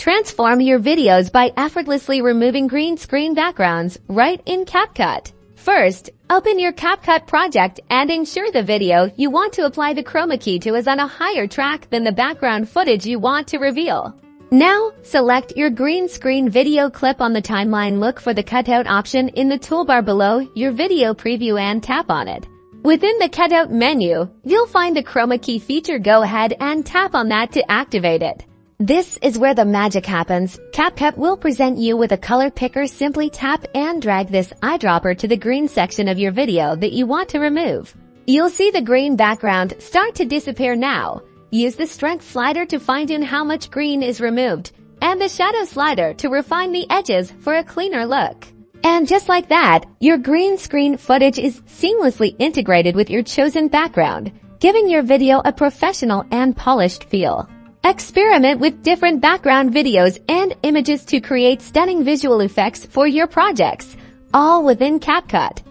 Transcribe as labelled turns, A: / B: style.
A: Transform your videos by effortlessly removing green screen backgrounds right in CapCut. First, open your CapCut project and ensure the video you want to apply the chroma key to is on a higher track than the background footage you want to reveal. Now, select your green screen video clip on the timeline. Look for the Cutout option in the toolbar below your video preview and tap on it. Within the Cutout menu, you'll find the chroma key feature. Go ahead and tap on that to activate it. This is where the magic happens. CapCut will present you with a color picker. Simply tap and drag this eyedropper to the green section of your video that you want to remove. You'll see the green background start to disappear now. Use the strength slider to fine-tune how much green is removed, and the shadow slider to refine the edges for a cleaner look. And just like that, your green screen footage is seamlessly integrated with your chosen background, giving your video a professional and polished feel. Experiment with different background videos and images to create stunning visual effects for your projects, all within CapCut.